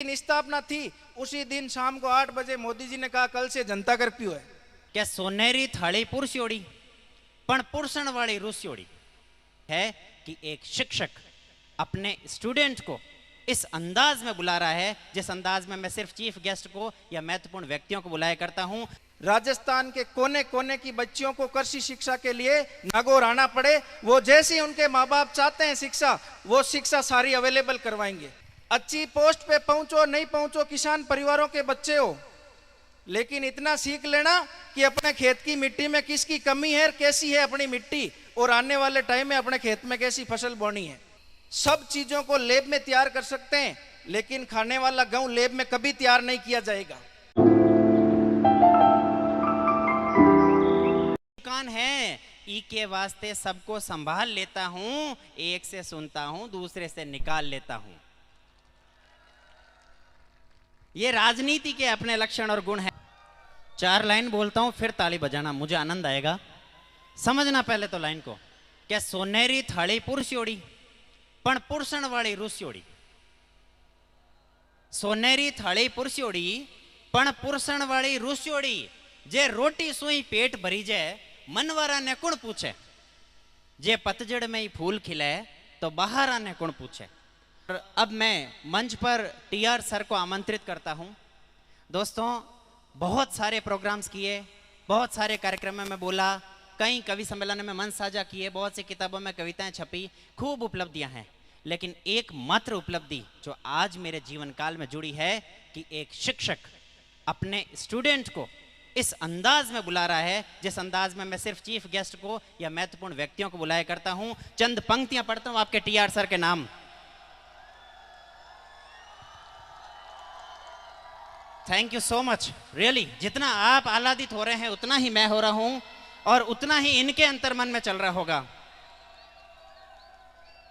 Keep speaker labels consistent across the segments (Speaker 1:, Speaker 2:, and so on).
Speaker 1: स्थापना थी उसी दिन शाम को 8 बजे मोदी जी ने कहा कल से जनता कर्फ्यू है।
Speaker 2: क्या सोनेरी थाली पुरुषोड़ी पण पुरुषण वाली रुस्योड़ी है कि एक शिक्षक अपने स्टूडेंट को इस अंदाज में बुला रहा है जिस अंदाज में मैं सिर्फ चीफ गेस्ट को या महत्वपूर्ण व्यक्तियों को बुलाया करता हूं।
Speaker 1: राजस्थान के कोने कोने की बच्चियों को कृषि शिक्षा के लिए नागौर आना पड़े, वो जैसी उनके माँ बाप चाहते हैं शिक्षा, वो शिक्षा सारी अवेलेबल करवाएंगे। अच्छी पोस्ट पे पहुंचो नहीं पहुंचो, किसान परिवारों के बच्चे हो, लेकिन इतना सीख लेना कि अपने खेत की मिट्टी में किसकी कमी है, कैसी है अपनी मिट्टी, और आने वाले टाइम में अपने खेत में कैसी फसल बोनी है। सब चीजों को लैब में तैयार कर सकते हैं, लेकिन खाने वाला गेहूं लैब में कभी तैयार नहीं किया जाएगा।
Speaker 2: दुकान है ई के वास्ते सबको संभाल लेता हूं, एक से सुनता हूं दूसरे से निकाल लेता हूं। ये राजनीति के अपने लक्षण और गुण हैं। 4 लाइन बोलता हूं फिर ताली बजाना, मुझे आनंद आएगा। समझना पहले तो लाइन को। क्या सोनेरी थाली पुरुषोड़ी पण पुरुषण वाली रुस्योड़ी। सोनेरी थाली पुरुषोड़ी पण पुरुषण वाली रुस्योड़ी। जे रोटी सुई पेट भरी जाए मनवारा ने कौन पूछे, जे पतझड़ में ही फूल खिले तो बाहर आने कौन पूछे। अब मैं मंच पर टीआर सर को आमंत्रित करता हूं। दोस्तों, बहुत सारे प्रोग्राम्स किए, बहुत सारे कार्यक्रमों में बोला, कई कवि सम्मेलन में मंच साझा किए, बहुत सी किताबों में कविताएं छपी, खूब उपलब्धियां हैं। लेकिन एकमात्र उपलब्धि जो आज मेरे जीवन काल में जुड़ी है कि एक शिक्षक अपने स्टूडेंट को इस अंदाज में बुला रहा है जिस अंदाज में मैं सिर्फ चीफ गेस्ट को या महत्वपूर्ण व्यक्तियों को बुलाया करता हूं। चंद पंक्तियां पढ़ता हूं आपके टीआर सर के नाम। Thank you so much, really. जितना आप आह्लादित हो रहे हैं उतना ही मैं हो रहा हूं और उतना ही इनके अंतर्मन में चल रहा होगा।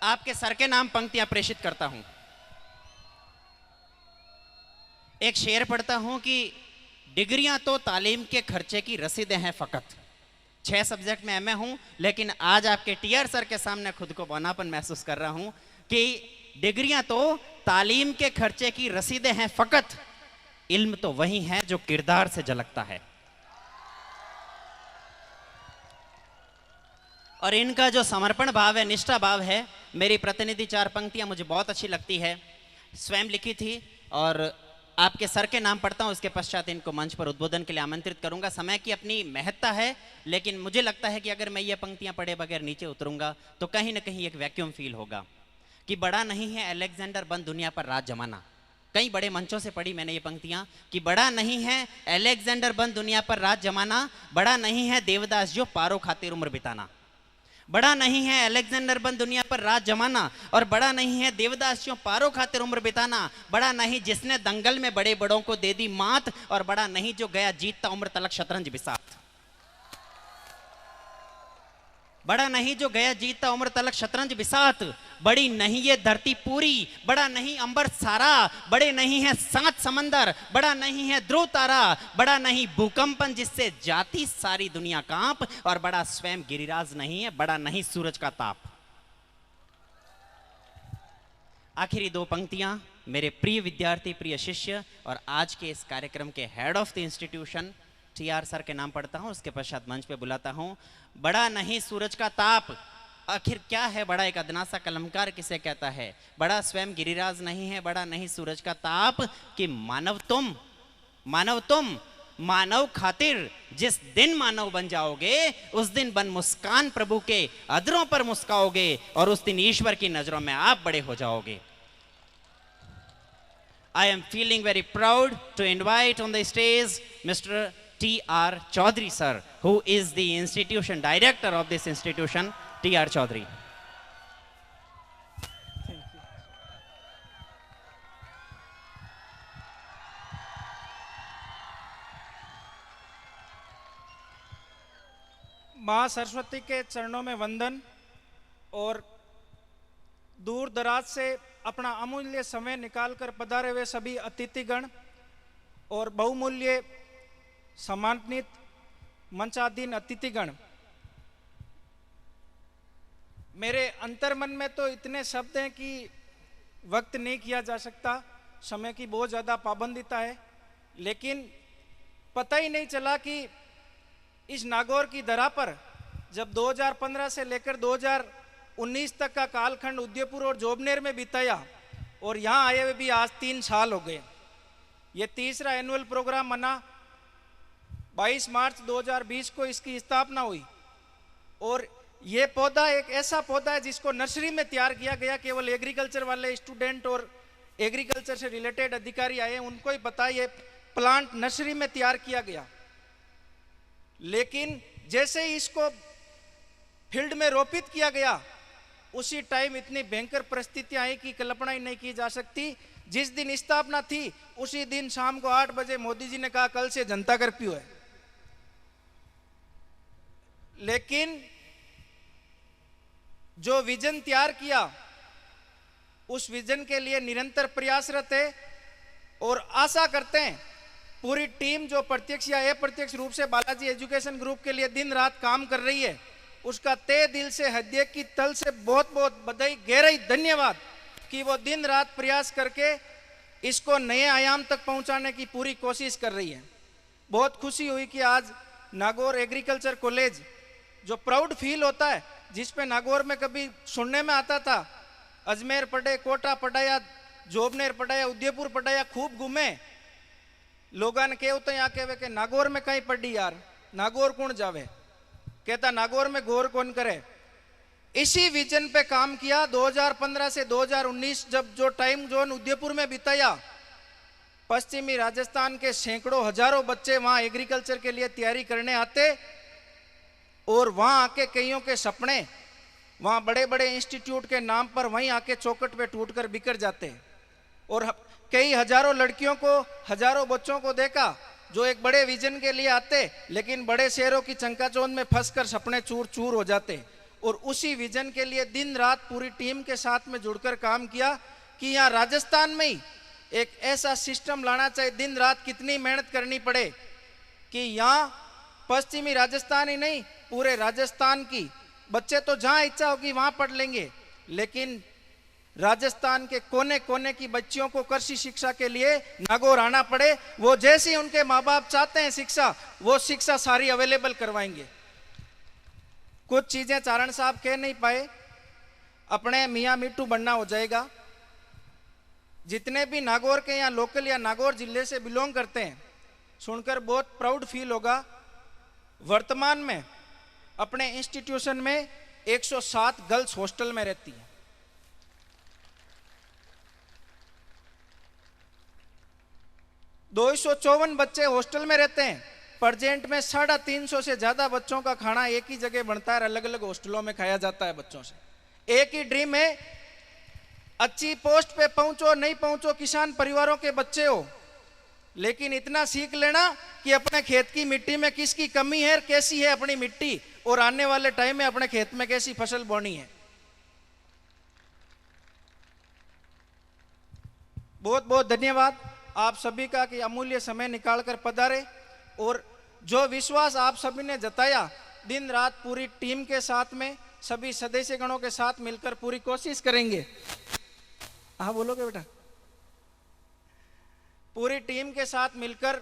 Speaker 2: आपके सर के नाम पंक्तियां प्रेषित करता हूं। एक शेर पढ़ता हूं कि डिग्रियां तो तालीम के खर्चे की रसीदें हैं फकत। 6 सब्जेक्ट में एमए हूं, लेकिन आज आपके टीआर सर के सामने खुद को बौनापन महसूस कर रहा हूं कि डिग्रियां तो तालीम के खर्चे की रसीदें हैं फकत, इल्म तो वही है जो किरदार से झलकता है। और इनका जो समर्पण भाव है, निष्ठा भाव है, मेरी प्रतिनिधि 4 पंक्तियां मुझे बहुत अच्छी लगती है, स्वयं लिखी थी। और आपके सर के नाम पढ़ता हूं, उसके पश्चात इनको मंच पर उद्बोधन के लिए आमंत्रित करूंगा। समय की अपनी महत्ता है, लेकिन मुझे लगता है कि अगर मैं ये पंक्तियां पढ़े बगैर नीचे उतरूंगा तो कहीं ना कहीं एक वैक्यूम फील होगा कि बड़ा नहीं है अलेक्जेंडर बन दुनिया पर राज जमाना। कई बड़े मंचों से पढ़ी मैंने ये पंक्तियां कि बड़ा नहीं है अलेक्जेंडर बन दुनिया पर राज जमाना, बड़ा नहीं है देवदास जो पारो खातिर उम्र बिताना। बड़ा नहीं है अलेक्जेंडर बन दुनिया पर राज जमाना, और बड़ा नहीं है देवदासियों पारो खातिर उम्र बिताना। बड़ा नहीं जिसने दंगल में बड़े बड़ों को दे दी मात, और बड़ा नहीं जो गया जीतता उम्र तलक शतरंज बिसात। बड़ा नहीं जो गया जीतता उम्र तलक शतरंज बिसात। बड़ी नहीं ये धरती पूरी, बड़ा नहीं अंबर सारा, बड़े नहीं है 7 समंदर, बड़ा नहीं है ध्रुव तारा, बड़ा नहीं भूकंपन जिससे जाती सारी दुनिया कांप, और बड़ा स्वयं गिरिराज नहीं है, बड़ा नहीं सूरज का ताप। आखिरी 2 पंक्तियां मेरे प्रिय विद्यार्थी, प्रिय शिष्य और आज के इस कार्यक्रम के head of the institution TR sir के नाम पढ़ता हूं, उसके पश्चात मंच पे बुलाता हूं। बड़ा नहीं सूरज का ताप, आखिर क्या है बड़ा, एक अदनासा कलमकार किसे कहता है। बड़ा स्वयं गिरिराज नहीं है, बड़ा नहीं सूरज का ताप, कि मानव तुम मानव खातिर जिस दिन मानव बन जाओगे उस दिन बन मुस्कान प्रभु के अधरों पर मुस्काओगे, और उस दिन ईश्वर की नजरों में आप बड़े हो जाओगे। I am feeling very proud to invite on the stage Mr. T.R. Chaudhary sir, who is the institution director of this institution, T.R. Chaudhary.
Speaker 1: मां सरस्वती के चरणों में वंदन, और दूर दराज से अपना अमूल्य समय निकालकर पधारे हुए सभी अतिथिगण और बहुमूल्य सम्मानित मंचाधीन अतिथिगण। मेरे अंतर्मन में तो इतने शब्द हैं कि वक्त नहीं किया जा सकता, समय की बहुत ज़्यादा पाबंदीता है, लेकिन पता ही नहीं चला कि इस नागौर की धरा पर जब 2015 से लेकर 2019 तक का कालखंड उदयपुर और जोबनेर में बिताया और यहाँ आए हुए भी आज 3 साल हो गए। ये तीसरा एनुअल प्रोग्राम मना। 22 मार्च 2020 को इसकी स्थापना हुई और ये पौधा एक ऐसा पौधा है जिसको नर्सरी में तैयार किया गया। केवल एग्रीकल्चर वाले स्टूडेंट और एग्रीकल्चर से रिलेटेड अधिकारी आए, उनको ही पता ये प्लांट नर्सरी में तैयार किया गया। लेकिन जैसे ही इसको फील्ड में रोपित किया गया, उसी टाइम इतनी भयंकर परिस्थितियां आई कि कल्पना ही नहीं की जा सकती। जिस दिन स्थापना थी उसी दिन शाम को 8 बजे मोदी जी ने कहा कल से जनता कर्फ्यू है। लेकिन जो विजन तैयार किया, उस विजन के लिए निरंतर प्रयासरत है और आशा करते हैं पूरी टीम जो प्रत्यक्ष या अप्रत्यक्ष रूप से बालाजी एजुकेशन ग्रुप के लिए दिन रात काम कर रही है, उसका तहे दिल से हृदय की तल से बहुत बहुत बधाई, गहराई धन्यवाद कि वो दिन रात प्रयास करके इसको नए आयाम तक पहुंचाने की पूरी कोशिश कर रही है। बहुत खुशी हुई कि आज नागौर एग्रीकल्चर कॉलेज, जो प्राउड फील होता है, जिस पे नागौर में कभी सुनने में आता था, अजमेर पढ़े, कोटा पढ़ाया, जोबनेर पढ़ाया, उदयपुर पढ़ाया, खूब घूमे। लोगों ने कहते हैं आके वे के नागौर में कहीं पढ़ी यार, नागौर कौन जावे, कहता नागौर में गौर कौन करे। इसी विजन पे काम किया। 2015 से 2019 जब जो टाइम जोन उदयपुर में बिताया, पश्चिमी राजस्थान के सैकड़ों हजारों बच्चे वहां एग्रीकल्चर के लिए तैयारी करने आते और वहां आके कईयों के सपने वहां बड़े बड़े इंस्टीट्यूट के नाम पर वहीं आके चौखट पे टूटकर बिखर जाते। और कई हजारों लड़कियों को, हजारों बच्चों को देखा जो एक बड़े विजन के लिए आते, लेकिन बड़े शहरों की चंकाचौंध में फंसकर सपने चूर चूर हो जाते। और उसी विजन के लिए दिन रात पूरी टीम के साथ में जुड़कर काम किया कि यहाँ राजस्थान में ही एक ऐसा सिस्टम लाना चाहिए। दिन रात कितनी मेहनत करनी पड़े कि यहाँ पश्चिमी राजस्थान ही नहीं, पूरे राजस्थान की बच्चे तो जहाँ इच्छा होगी वहां पढ़ लेंगे, लेकिन राजस्थान के कोने कोने की बच्चियों को कृषि शिक्षा के लिए नागौर आना पड़े। वो जैसी उनके माँ बाप चाहते हैं शिक्षा, वो शिक्षा सारी अवेलेबल करवाएंगे। कुछ चीजें चारण साहब कह नहीं पाए, अपने मियाँ मिट्टू बनना हो जाएगा। जितने भी नागौर के या लोकल या नागौर जिले से बिलोंग करते हैं, सुनकर बहुत प्राउड फील होगा। वर्तमान में अपने इंस्टीट्यूशन में 107 गर्ल्स हॉस्टल में रहती है। 254 बच्चे हॉस्टल में रहते हैं। प्रेजेंट में 350 से ज्यादा बच्चों का खाना एक ही जगह बनता है, अलग अलग हॉस्टलों में खाया जाता है बच्चों से। एक ही ड्रीम है, अच्छी पोस्ट पे पहुंचो नहीं पहुंचो, किसान परिवारों के बच्चे हो, लेकिन इतना सीख लेना कि अपने खेत की मिट्टी में किसकी कमी है, कैसी है अपनी मिट्टी, और आने वाले टाइम में अपने खेत में कैसी फसल बोनी है। बहुत बहुत धन्यवाद आप सभी का कि अमूल्य समय निकालकर पधारे और जो विश्वास आप सभी ने जताया, दिन रात पूरी टीम के साथ में, सभी सदस्य गणों के साथ मिलकर पूरी कोशिश करेंगे। हाँ बोलोगे बेटा? पूरी टीम के साथ मिलकर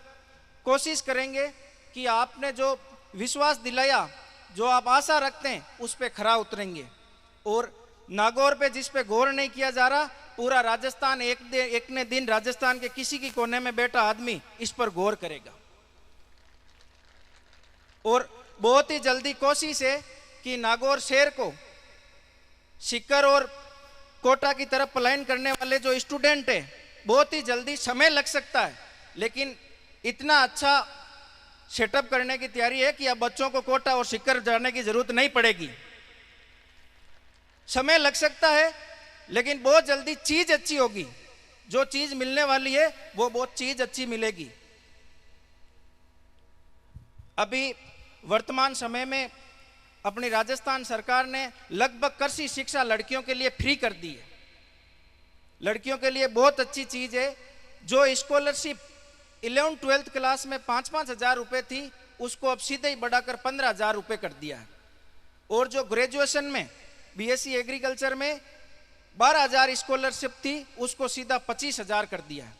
Speaker 1: कोशिश करेंगे कि आपने जो विश्वास दिलाया, जो आप आशा रखते हैं, उस पे खरा उतरेंगे। और नागौर पे जिस पे गौर नहीं किया जा रहा, पूरा राजस्थान एक ने दिन राजस्थान के किसी की कोने में बैठा आदमी इस पर गौर करेगा। और बहुत ही जल्दी कोशिश है कि नागौर शहर को सीकर और कोटा की तरफ पलायन करने वाले जो स्टूडेंट है, बहुत ही जल्दी, समय लग सकता है, लेकिन इतना अच्छा सेटअप करने की तैयारी है कि अब बच्चों को कोटा और सीकर जाने की जरूरत नहीं पड़ेगी। समय लग सकता है, लेकिन बहुत जल्दी चीज अच्छी होगी। जो चीज मिलने वाली है वो बहुत चीज अच्छी मिलेगी। अभी वर्तमान समय में अपनी राजस्थान सरकार ने लगभग कृषि शिक्षा लड़कियों के लिए फ्री कर दी है। लड़कियों के लिए बहुत अच्छी चीज है। जो स्कॉलरशिप 11th-12th क्लास में 5-5 हजार रुपए थी, उसको अब सीधे ही बढ़ाकर 15 हजार रुपए कर दिया है। और जो ग्रेजुएशन में बीएससी एग्रीकल्चर में 12,000 स्कॉलरशिप थी, उसको सीधा 25,000 कर दिया।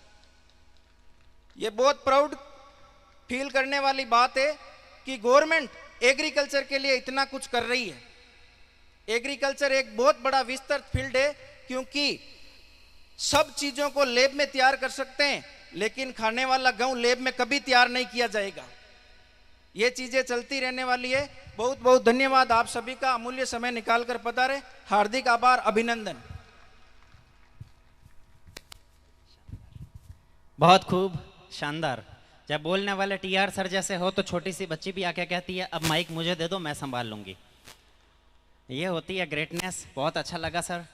Speaker 1: ये बहुत प्राउड फील करने वाली बात है कि गवर्नमेंट एग्रीकल्चर के लिए इतना कुछ कर रही है। एग्रीकल्चर एक बहुत बड़ा विस्तृत फील्ड है, क्योंकि सब चीजों को लैब में तैयार कर सकते हैं, लेकिन खाने वाला गेहूं लैब में कभी तैयार नहीं किया जाएगा। ये चीजें चलती रहने वाली है। बहुत बहुत धन्यवाद आप सभी का, अमूल्य समय निकालकर पधारे। हार्दिक आभार, अभिनंदन।
Speaker 2: बहुत खूब, शानदार। जब बोलने वाले टीआर सर जैसे हो तो छोटी सी बच्ची भी आके कहती है अब माइक मुझे दे दो, मैं संभाल लूंगी। ये होती है ग्रेटनेस। बहुत अच्छा लगा सर,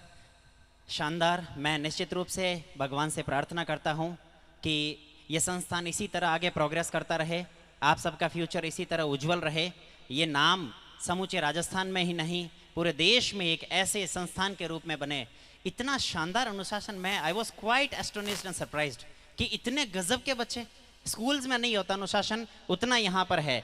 Speaker 2: शानदार। मैं निश्चित रूप से भगवान से प्रार्थना करता हूँ कि ये संस्थान इसी तरह आगे प्रोग्रेस करता रहे, आप सबका फ्यूचर इसी तरह उज्जवल रहे। ये नाम समूचे राजस्थान में ही नहीं, पूरे देश में एक ऐसे संस्थान के रूप में बने। इतना शानदार अनुशासन, मैं I was quite astonished and surprised कि इतने गजब के बच्चे। स्कूल्स में नहीं होता अनुशासन, उतना यहाँ पर है।